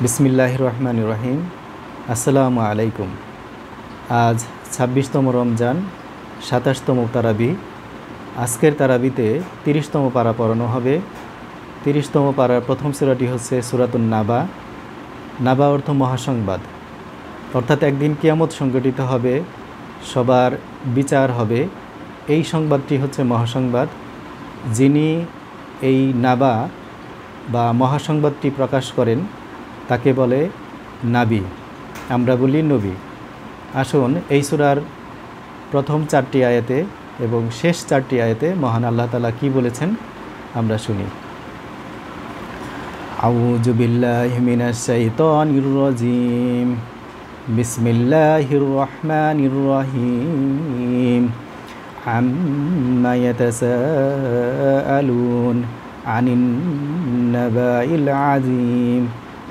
বিসমিল্লাহির রহমানির রহিম। আসসালামু আলাইকুম। আজ ২৬তম রমজান, ২৭তম তারাবি। আজকের তারাবিতে ৩০তম পারা পড়ানো হবে। ৩০তম পারার প্রথম সূরাটি হচ্ছে সূরাতুন নাবা। নাবা অর্থ মহাসংবাদ, অর্থাৎ একদিন কিয়ামত সংঘটিত হবে, সবার বিচার হবে। এই সংবাদটি হচ্ছে মহাসংবাদ। যিনি এই নাবা বা মহাসংবাদটি প্রকাশ করেন তাকে বলে নাবী, আমরা বলি নবী। আসুন এই সূরার প্রথম 4টি আয়াতে এবং শেষ 4টি আয়াতে মহান আল্লাহ তাআলা কি বলেছেন আমরা শুনি। আউযু বিল্লাহি মিনাশ শাইতানির রাজীম। বিসমিল্লাহির রহমানির রহিম। আম্মা ইয়াতাসাআলুন আনিন নাবাইল আযীম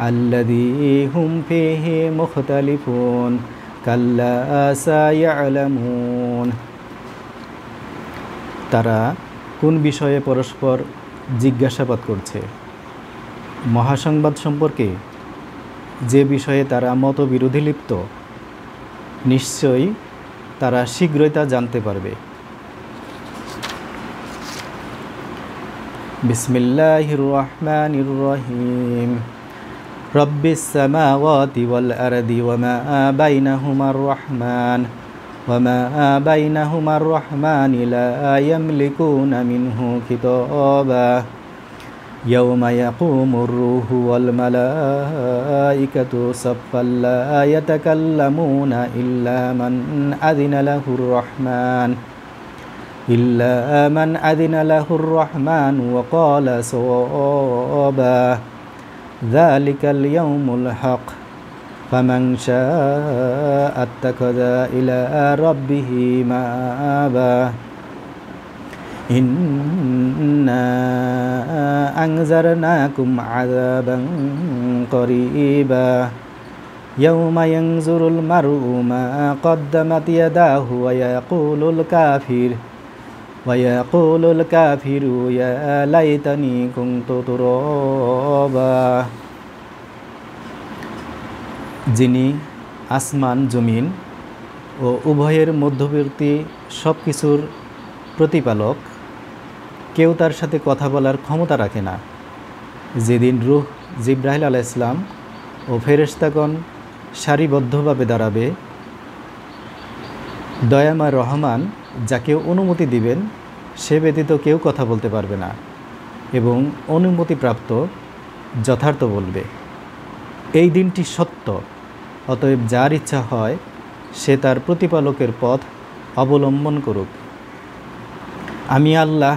আল্লাযী হুম ফীহি মুখতালিফুন কাল্লা সায়া'লামুন। তারা কোন বিষয়ে পরস্পর জিজ্ঞাসাবাদ করছে? মহাসংবাদ সম্পর্কে, যে বিষয়ে তারা মতবিরোধী লিপ্ত। নিশ্চয়ই তারা শীঘ্রই তা জানতে পারবে। বিসমিল্লাহির রহমানির রহিম। রব্বিস সামাওয়াতি ওয়াল আরদি ওয়া মা বাইনাহুমার রহমান ওয়া মা বাইনাহুমার রহমান লা ইয়ামলিকুনা মিনহু কিতাবা ইয়াওমা ইয়াকুমুর রূহু ওয়াল মালাইকাতু সাফফান লা ইয়াতাকাল্লামুনা ইল্লা মান আযিনা লাহুর রহমান ওয়া ক্বালা সাওয়াবা যালিকাল ইয়াউমুল হক ফামান শাআ আত্তাখাযা ইলা রাব্বিহি মাআবা। ইন্না আনজারনাকুম আযাবান করিবা ইয়াওমা ইয়ানজুরুল মার'উ মা কদ্দামাত ইয়াদাহু ওয়া ইয়াকুলুল কাফিরু ইয়া লাইতানি কুনতু তুরাবা। যিনি আসমান জমিন ও উভয়ের মধ্যবর্তী সব কিছুর প্রতিপালক, কেউ তার সাথে কথা বলার ক্ষমতা রাখে না। যেদিন রূহ জিবরাইল আলাইহিস সালাম ও ফেরেশতাগণ সারিবদ্ধভাবে দাঁড়াবে, দয়াময় রহমান যাকে অনুমতি দিবেন সে ব্যতীত কেউ কথা বলতে পারবে না এবং অনুমতিপ্রাপ্ত যথার্থ বলবে। এই দিনটি সত্য, অতএব যার ইচ্ছা হয় সে তার প্রতিপালকের পথ অবলম্বন করুক। আমি আল্লাহ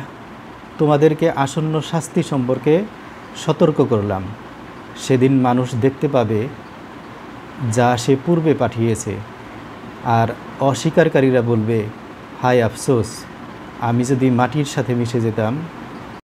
তোমাদেরকে আসন্ন শাস্তি সম্পর্কে সতর্ক করলাম। সেদিন মানুষ দেখতে পাবে যা সে পূর্বে পাঠিয়েছে, আর অস্বীকারীরা বলবে, হায় আফসোস, আমি যদি মাটির সাথে মিশে যেতাম